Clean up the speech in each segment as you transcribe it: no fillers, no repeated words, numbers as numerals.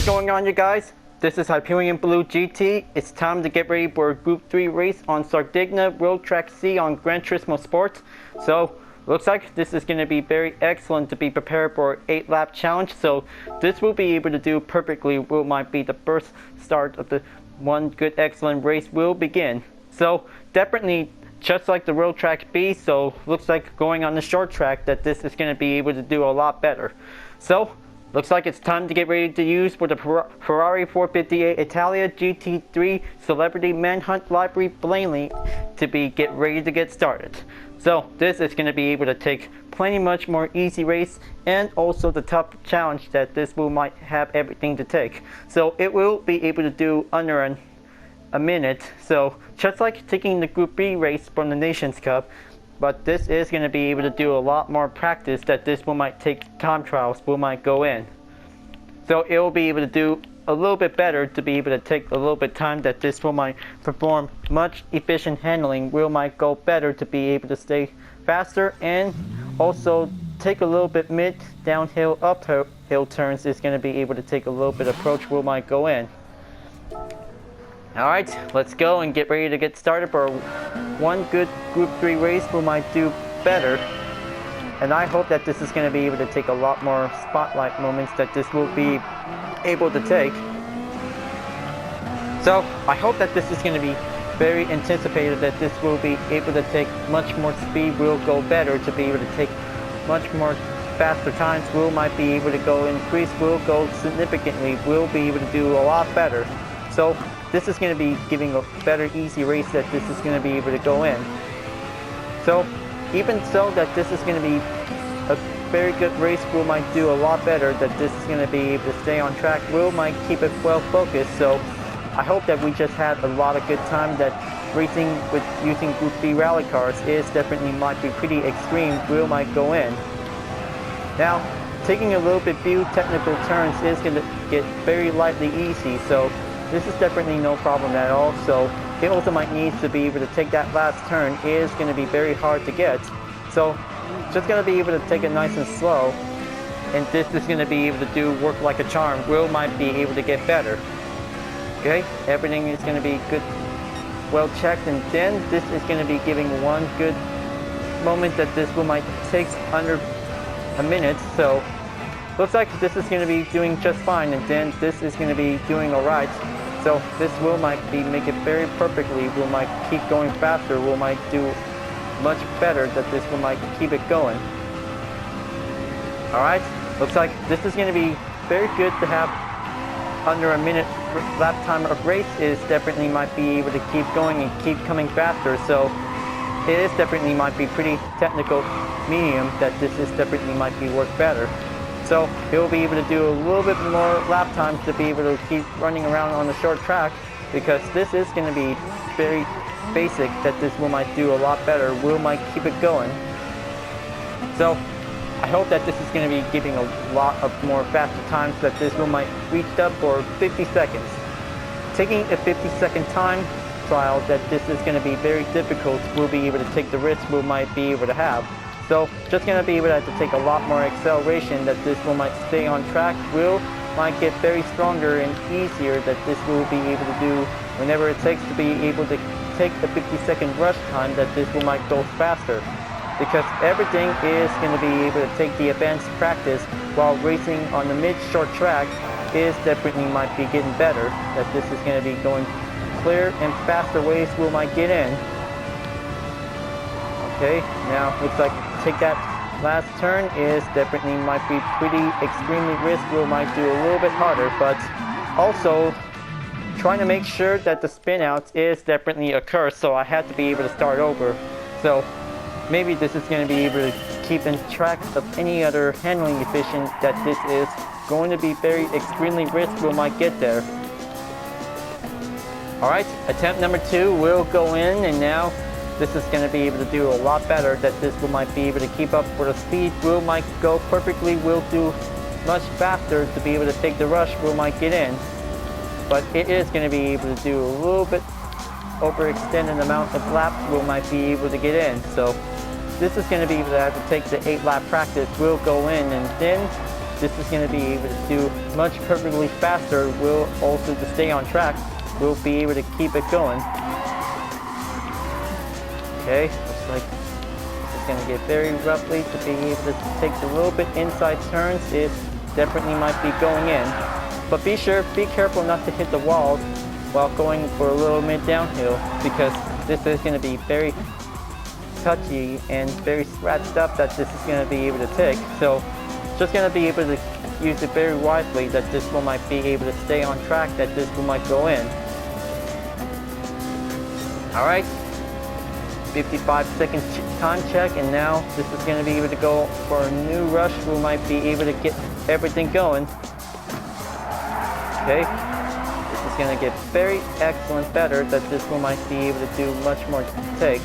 What's going on, you guys? This is Hyperion-Blue-GT. It's time to get ready for a Group 3 race on Sardegna Road Track C on Gran Turismo Sport. So, looks like this is going to be very excellent to be prepared for an 8-lap challenge. So, this will be able to do perfectly. Will might be the first start of the one good excellent race will begin. So, definitely just like the Road Track B, so looks like going on the short track that this is going to be able to do a lot better. So, looks like it's time to get ready to use for the Ferrari 458 Italia GT3 Celebrity Manhunt Library Blaney to get ready to get started. So this is going to be able to take plenty much more easy race and also the tough challenge that this will might have everything to take. So it will be able to do under a minute. So just like taking the Group B race from the Nations Cup, but this is going to be able to do a lot more practice that this will might take time trials will might go in. So it will be able to do a little bit better to be able to take a little bit time that this will might perform much efficient handling will might go better to be able to stay faster and also take a little bit mid downhill uphill turns is going to be able to take a little bit approach will might go in. Alright, let's go and get ready to get started for one good Group 3 race we might do better. And I hope that this is going to be able to take a lot more spotlight moments that this will be able to take. So, I hope that this is going to be very anticipated, that this will be able to take much more speed, will go better to be able to take much more faster times, will might be able to go increase, will go significantly, will be able to do a lot better. So, this is going to be giving a better easy race that this is going to be able to go in. So even so that this is going to be a very good race, we might do a lot better, that this is going to be able to stay on track, we might keep it well focused. So I hope that we just had a lot of good time, that racing with using Group B rally cars is definitely might be pretty extreme, we might go in. Now taking a little bit few technical turns is going to get very lightly easy, so this is definitely no problem at all. So it also might need to be able to take that last turn is going to be very hard to get. So just going to be able to take it nice and slow. And this is going to be able to do work like a charm. Will might be able to get better. Okay, everything is going to be good, well checked. And then this is going to be giving one good moment that this will might take under a minute. So looks like this is going to be doing just fine, and then this is going to be doing alright. So this will might be make it very perfectly, will might keep going faster, will might do much better, that this will might keep it going. Alright, looks like this is going to be very good to have under a minute lap time of race, is definitely might be able to keep going and keep coming faster. So it is definitely might be pretty technical medium, that this is definitely might be work better. So it will be able to do a little bit more lap times to be able to keep running around on the short track, because this is going to be very basic, that this will might do a lot better, will might keep it going. So I hope that this is going to be giving a lot of more faster times, that this will might reach up for 50 seconds. Taking a 50-second time trial, that this is going to be very difficult, we'll be able to take the risk we might be able to have. So just going to be able to have to take a lot more acceleration, that this will might stay on track, will might get very stronger and easier, that this will be able to do whenever it takes to be able to take the 50-second rush time, that this will might go faster. Because everything is going to be able to take the advanced practice while racing on the mid-short track is definitely might be getting better, that this is going to be going clear and faster ways will might get in. Okay, now looks like take that last turn is definitely might be pretty extremely risky, might do a little bit harder, but also trying to make sure that the spin out is definitely occurs, so I had to be able to start over. So maybe this is going to be able to keep in track of any other handling efficient, that this is going to be very extremely risky, we might get there. Alright, attempt number 2 will go in, and now this is going to be able to do a lot better, that this will might be able to keep up for the speed, will might go perfectly, will do much faster to be able to take the rush, will might get in. But it is going to be able to do a little bit overextended amount of laps, will might be able to get in. So this is going to be able to have to take the 8-lap practice, will go in, and then this is going to be able to do much perfectly faster. Will also, to stay on track, we'll be able to keep it going. Okay, looks like it's going to get very roughly to be able to take a little bit inside turns. It definitely might be going in, but be careful not to hit the walls while going for a little mid downhill, because this is going to be very touchy and very scratched up that this is going to be able to take. So just going to be able to use it very wisely that this one might be able to stay on track, that this one might go in. Alright, 55-second time check, and now this is going to be able to go for a new rush. We might be able to get everything going. Okay, this is going to get very excellent better, that this one might be able to do much more takes.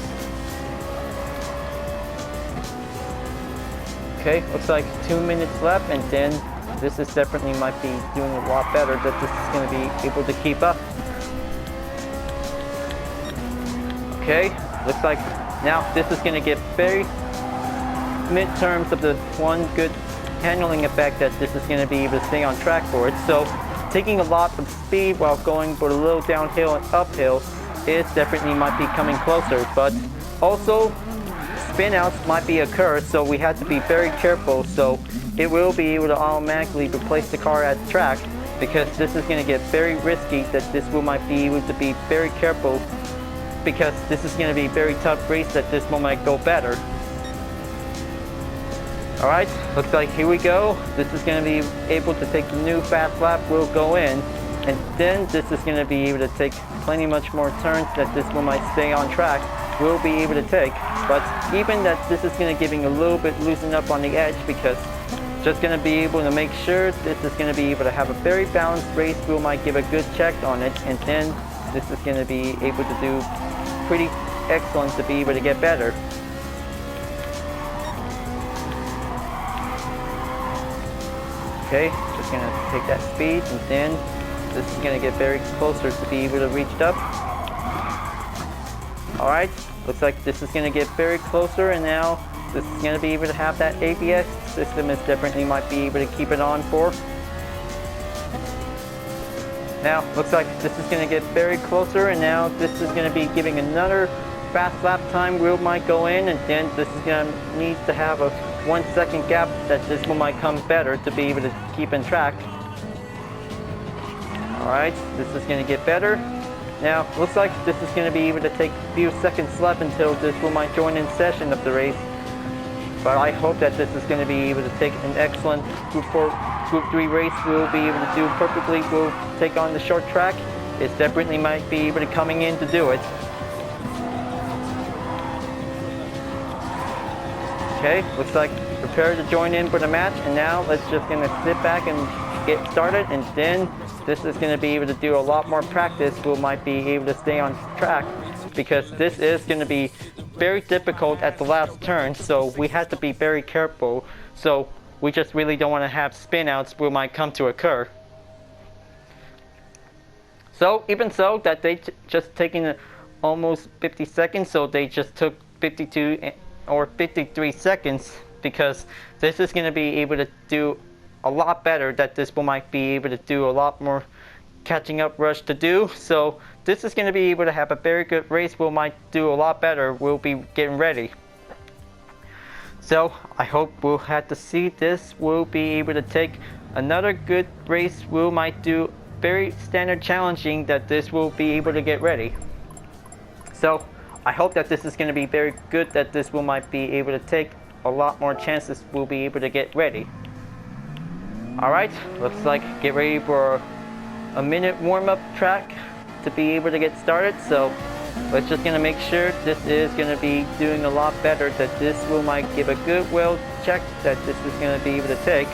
Okay, looks like 2 minutes left, and then this is definitely might be doing a lot better, that this is going to be able to keep up. Okay, looks like now this is going to get very mid-terms of the one good handling effect, that this is going to be able to stay on track for it. So taking a lot of speed while going for a little downhill and uphill is definitely might be coming closer, but also spin outs might be occur, so we have to be very careful. So it will be able to automatically replace the car at the track, because this is going to get very risky, that this will might be able to be very careful, because this is going to be a very tough race, that this one might go better. Alright, looks like here we go. This is going to be able to take the new fast lap, will go in, and then this is going to be able to take plenty much more turns, that this one might stay on track, will be able to take. But even that this is going to giving a little bit loosen up on the edge, because just going to be able to make sure this is going to be able to have a very balanced race. We might give a good check on it, and then this is going to be able to do pretty excellent to be able to get better. Okay, just going to take that speed, and then this is going to get very closer to be able to reach it up. Alright, looks like this is going to get very closer, and now this is going to be able to have that ABS system is definitely might be able to keep it on for. Now, looks like this is going to get very closer, and now this is going to be giving another fast lap time. Wheel might go in, and then this is going to need to have a 1 second gap, that this one might come better to be able to keep in track. Alright, this is going to get better. Now, looks like this is going to be able to take a few seconds left until this one might join in session of the race. But I hope that this is going to be able to take an excellent Group 4, Group 3 race. We'll be able to do perfectly. We'll take on the short track. It definitely might be able to coming in to do it. Okay, looks like prepare to join in for the match, and now let's just going to sit back and get started, and then this is going to be able to do a lot more practice. We might be able to stay on track, because this is going to be very difficult at the last turn, so we have to be very careful. So we just really don't want to have spin outs will might come to occur. So even so, that they just taking almost 50 seconds, so they just took 52 or 53 seconds, because this is going to be able to do a lot better, that this will might be able to do a lot more catching up rush to do. So this is going to be able to have a very good race. We might do a lot better. We'll be getting ready. So I hope we'll have to see this. We'll be able to take another good race. We might do very standard challenging, that this will be able to get ready. So I hope that this is going to be very good, that this will might be able to take a lot more chances. We'll be able to get ready. Alright, looks like get ready for a minute warm-up track to be able to get started. So let's just going to make sure this is going to be doing a lot better, that this will might give a good well check, that this is going to be able to take.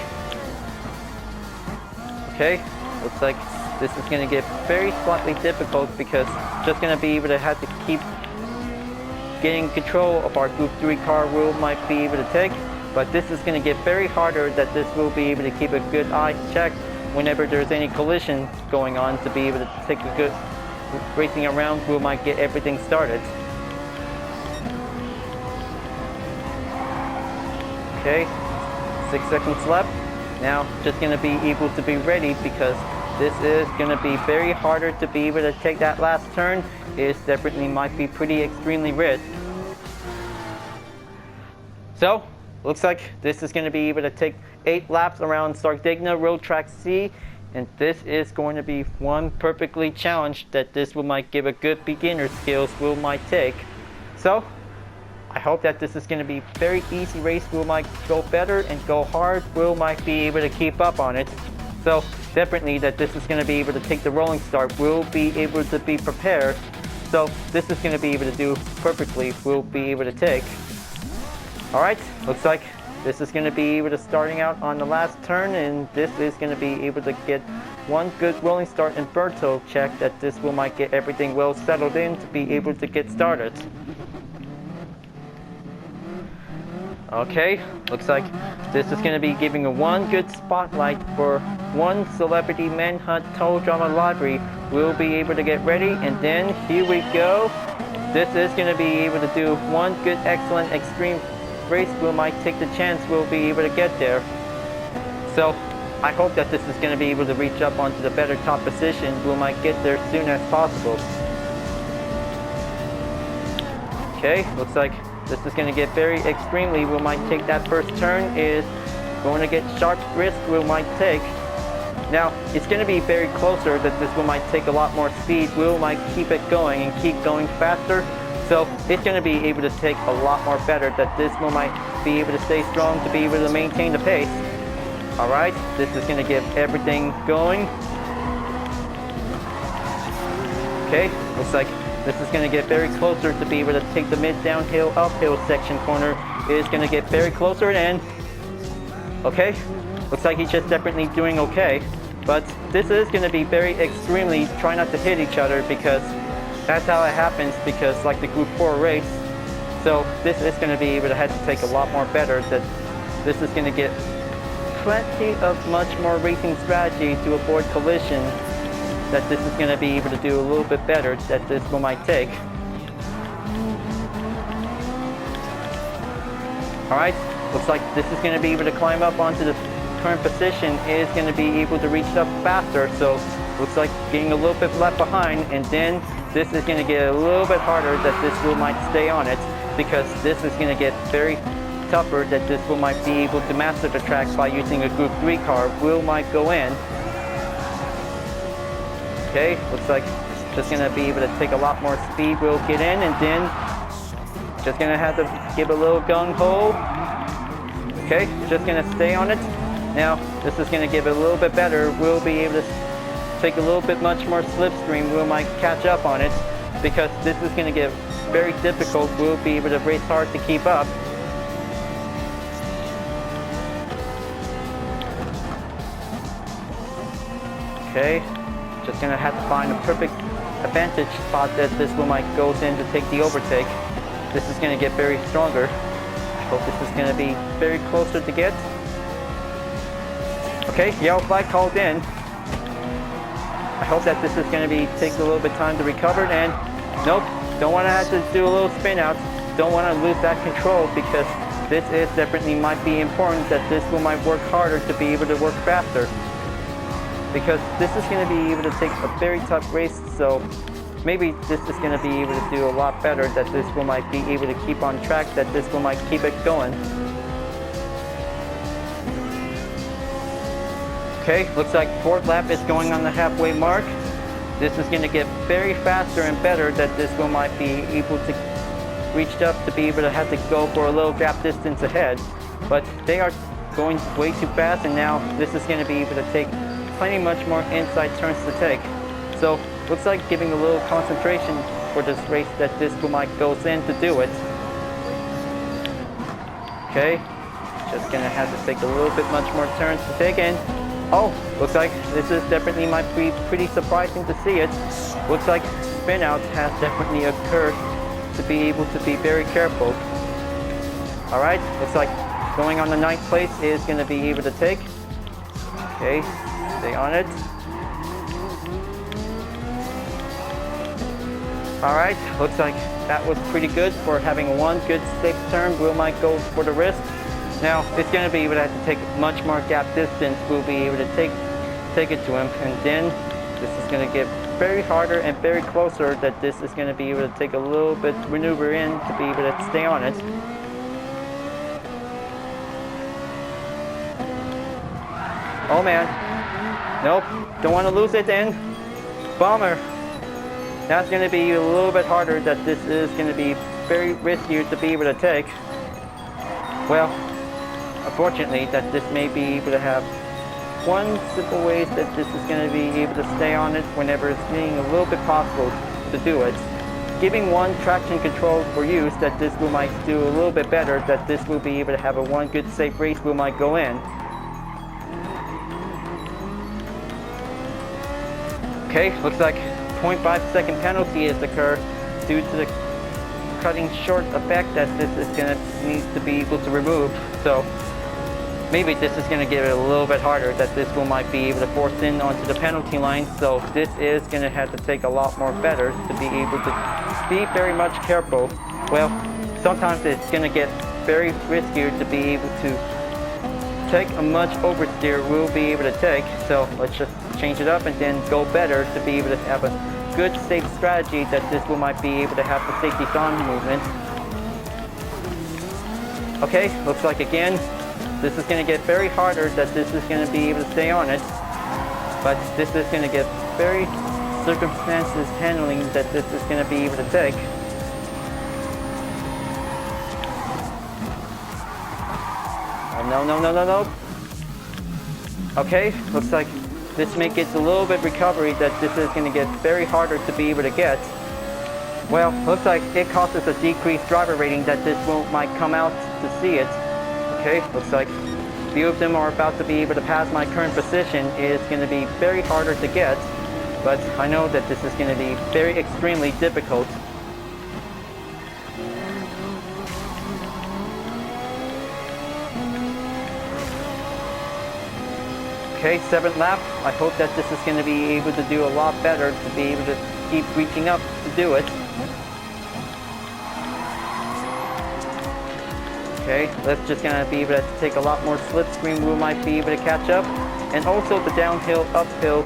Okay, looks like this is going to get very slightly difficult, because just going to be able to have to keep getting control of our Group 3 car. Will might be able to take, but this is going to get very harder, that this will be able to keep a good eye check whenever there's any collision going on, to be able to take a good racing around. We might get everything started. Okay, 6 seconds left. Now just going to be able to be ready, because this is going to be very harder to be able to take that last turn. It definitely might be pretty extremely risk. So looks like this is going to be able to take 8 laps around Sardegna Road Track C, and this is going to be one perfectly challenged that this will might give a good beginner skills will might take. So I hope that this is going to be very easy race. Will might go better and go hard. Will might be able to keep up on it. So definitely that this is going to be able to take the rolling start. Will be able to be prepared. So this is going to be able to do perfectly. Will be able to take. Alright, looks like this is going to be able to starting out on the last turn, and this is going to be able to get one good rolling start and Berto check that this will might get everything well settled in to be able to get started. Okay, looks like this is going to be giving a one good spotlight for one celebrity Manhunt total drama library. We'll be able to get ready, and then here we go. This is going to be able to do one good excellent extreme race. Will might take the chance we'll be able to get there. So I hope that this is going to be able to reach up onto the better top position. We might get there as soon as possible. Okay, looks like this is going to get very extremely. We might take that first turn is going to get sharp risk. We might take. Now it's going to be very closer that this will might take a lot more speed. We might keep it going and keep going faster. So it's going to be able to take a lot more better that this will might be able to stay strong to be able to maintain the pace. Alright, this is going to get everything going. Okay, looks like this is going to get very closer to be able to take the mid downhill uphill section corner. It is going to get very closer, and okay, looks like he's just definitely doing okay. But this is going to be very extremely try not to hit each other, because that's how it happens, because like the Group 4 race. So this is going to be able to have to take a lot more better. That this is going to get plenty of much more racing strategy to avoid collision. That this is going to be able to do a little bit better that this will might take. Alright, looks like this is going to be able to climb up onto the current position. Is going to be able to reach up faster. So looks like getting a little bit left behind, and then this is going to get a little bit harder that this will might stay on it, because this is going to get very tougher that this will might be able to master the track by using a Group 3 car. Will might go in. Okay, looks like just going to be able to take a lot more speed. Will get in, and then just going to have to give a little gung-ho. Okay, just going to stay on it. Now this is going to give it a little bit better. We'll be able to take a little bit much more slipstream. We might catch up on it, because this is going to get very difficult. We'll be able to race hard to keep up. Okay, just going to have to find a perfect advantage spot that this will might goes in to take the overtake. This is going to get very stronger. I hope this is going to be very closer to get. Okay, yellow flag called in. I hope that this is going to be take a little bit time to recover, and nope, don't want to have to do a little spin out. Don't want to lose that control, because this is definitely might be important that this will might work harder to be able to work faster, because this is going to be able to take a very tough race. So maybe this is going to be able to do a lot better that this will might be able to keep on track, that this will might keep it going. Okay, looks like fourth lap is going on the halfway mark. This is going to get very faster and better that this will might be able to reach up to be able to have to go for a little gap distance ahead. But they are going way too fast, and now this is going to be able to take plenty much more inside turns to take. So looks like giving a little concentration for this race that this will might goes in to do it. Okay, just going to have to take a little bit much more turns to take in. Oh, looks like this is definitely might be pretty surprising to see it. Looks like spin out has definitely occurred to be able to be very careful. Alright, looks like going on the 9th place is going to be able to take. Okay, stay on it. Alright, looks like that was pretty good for having one good safe turn. Will might go for the risk. Now it's going to be able to have to take much more gap distance. We'll be able to take it to him, and then this is going to get very harder and very closer. That this is going to be able to take a little bit maneuver in to be able to stay on it. Oh man, nope, don't want to lose it then. Bummer. That's going to be a little bit harder. That this is going to be very risky to be able to take. Well, unfortunately, that this may be able to have one simple way that this is going to be able to stay on it whenever it's being a little bit possible to do it. Giving one traction control for use, that this will might do a little bit better, that this will be able to have a one good safe race will might go in. Okay, looks like 0.5 second penalty has occurred due to the cutting short effect that this is going to need to be able to remove. So maybe this is going to get it a little bit harder, that this will might be able to force in onto the penalty line. So this is going to have to take a lot more better to be able to be very much careful. Well, sometimes it's going to get very riskier to be able to take a much oversteer we'll be able to take. So let's just change it up and then go better to be able to have a good safe strategy, that this will might be able to have the safety on movement. Okay, looks like again this is going to get very harder, that this is going to be able to stay on it, but this is going to get very circumstances handling that this is going to be able to take. Oh, no. Okay, looks like this may get a little bit recovery, that this is going to get very harder to be able to get. Well, looks like it causes a decreased driver rating, that this might come out to see it. Okay, looks like a few of them are about to be able to pass my current position. It's going to be very harder to get, but I know that this is going to be very extremely difficult. Okay, 7th lap. I hope that this is going to be able to do a lot better, to be able to keep reaching up to do it. Okay, let's just going to be able to take a lot more slipstream. We might be able to catch up. And also the downhill, uphill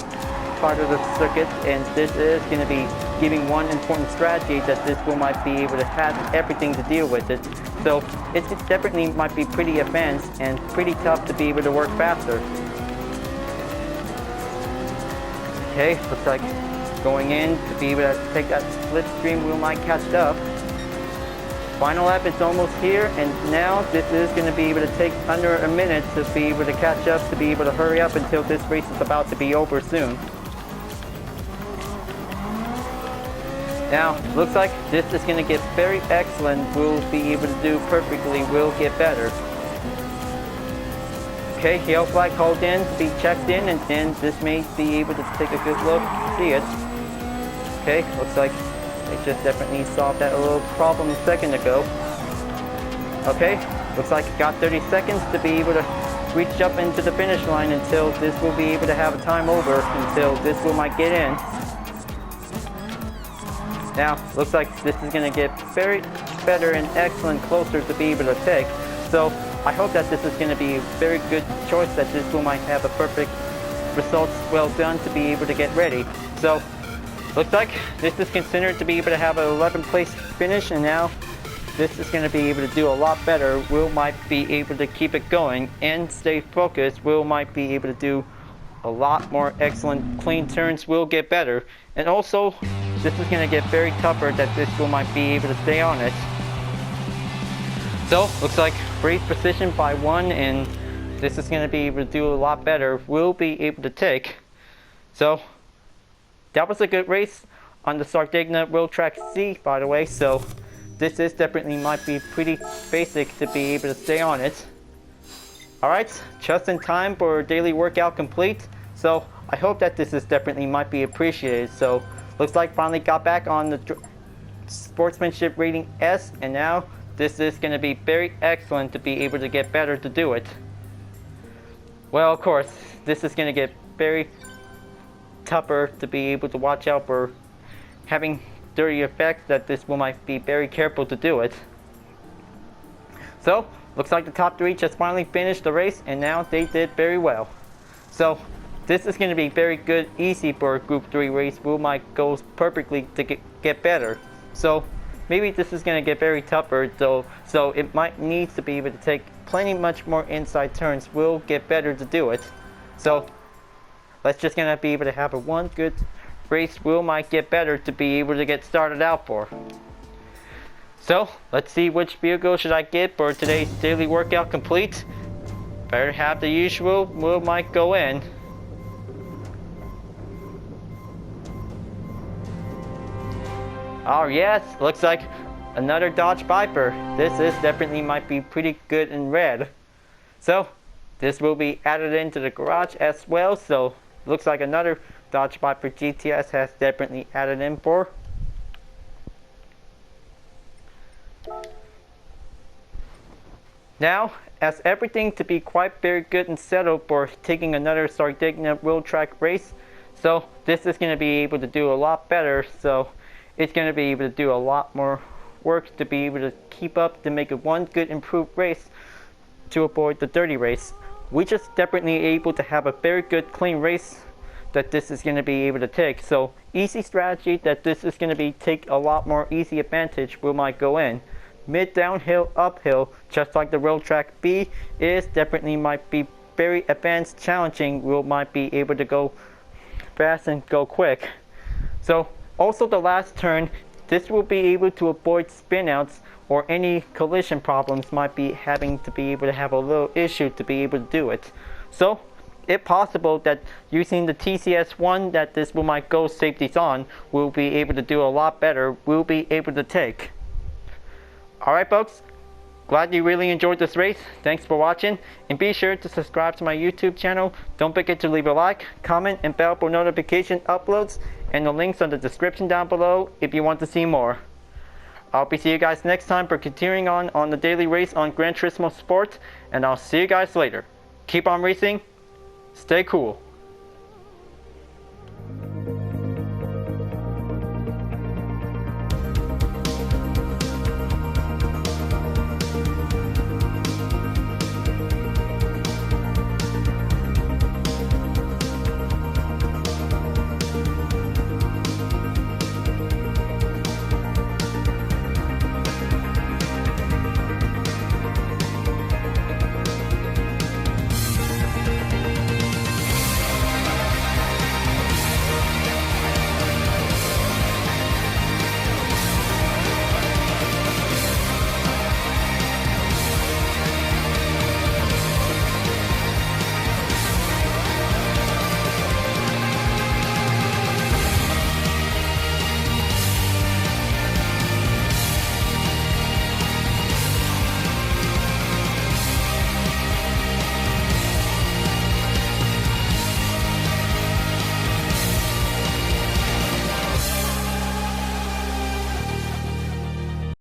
part of the circuit. And this is going to be giving one important strategy, that this will might be able to have everything to deal with it. So it definitely might be pretty advanced and pretty tough to be able to work faster. Okay, looks like going in to be able to take that slipstream, we might catch up. Final lap is almost here, and now this is going to be able to take under a minute to be able to catch up, to be able to hurry up until this race is about to be over soon. Now, looks like this is going to get very excellent. We'll be able to do perfectly. We'll get better. Okay, yellow flag called in to be checked in, and then this may be able to take a good look to see it. Okay, looks like they just definitely solved that little problem a second ago. Okay, looks like it got 30 seconds to be able to reach up into the finish line until this will be able to have a time over, until this will might get in. Now, looks like this is going to get very better and excellent closer to be able to take. So I hope that this is going to be a very good choice, that this will might have a perfect results well done to be able to get ready. So looks like this is considered to be able to have an 11th place finish, and now this is going to be able to do a lot better. Will might be able to keep it going and stay focused. Will might be able to do a lot more excellent clean turns. Will get better, and also this is going to get very tougher, that this will might be able to stay on it. So looks like race position by 1, and this is going to be able to do a lot better. We'll be able to take. So that was a good race on the Sardegna Road Track C, by the way. So this is definitely might be pretty basic to be able to stay on it. Alright, just in time for daily workout complete. So I hope that this is definitely might be appreciated. So looks like finally got back on the sportsmanship rating S, and now this is going to be very excellent to be able to get better to do it. Well, of course, this is going to get very tougher to be able to watch out for having dirty effects, that this will might be very careful to do it. So looks like the top 3 just finally finished the race, and now they did very well. So this is going to be very good, easy for a Group 3 race. Will might goes perfectly to get better. So maybe this is going to get very tougher though, so it might need to be able to take plenty much more inside turns. Will get better to do it. So let's just going to be able to have a one good race. Will might get better to be able to get started out for. So let's see which vehicle should I get for today's daily workout complete. Better have the usual. Will might go in. Oh yes, looks like another Dodge Viper. This is definitely might be pretty good in red. So this will be added into the garage as well. So looks like another Dodge Viper GTS has definitely added in for. Now, as everything to be quite very good and settled for taking another Sardegna road track race, so this is going to be able to do a lot better. So it's going to be able to do a lot more work to be able to keep up to make it one good improved race to avoid the dirty race. We just definitely able to have a very good clean race that this is going to be able to take. So easy strategy that this is going to be take a lot more easy advantage. Will might go in mid, downhill, uphill, just like the road track B is definitely might be very advanced, challenging. Will might be able to go fast and go quick. So also the last turn, this will be able to avoid spinouts or any collision problems. Might be having to be able to have a little issue to be able to do it. So if possible that using the TCS1 that this will might go safeties on, will be able to do a lot better. Will be able to take. Alright folks, glad you really enjoyed this race. Thanks for watching, and be sure to subscribe to my YouTube channel. Don't forget to leave a like, comment, and bell for notification uploads, and the links on the description down below if you want to see more. I'll be seeing you guys next time for continuing on the daily race on Gran Turismo Sport, and I'll see you guys later. Keep on racing, stay cool.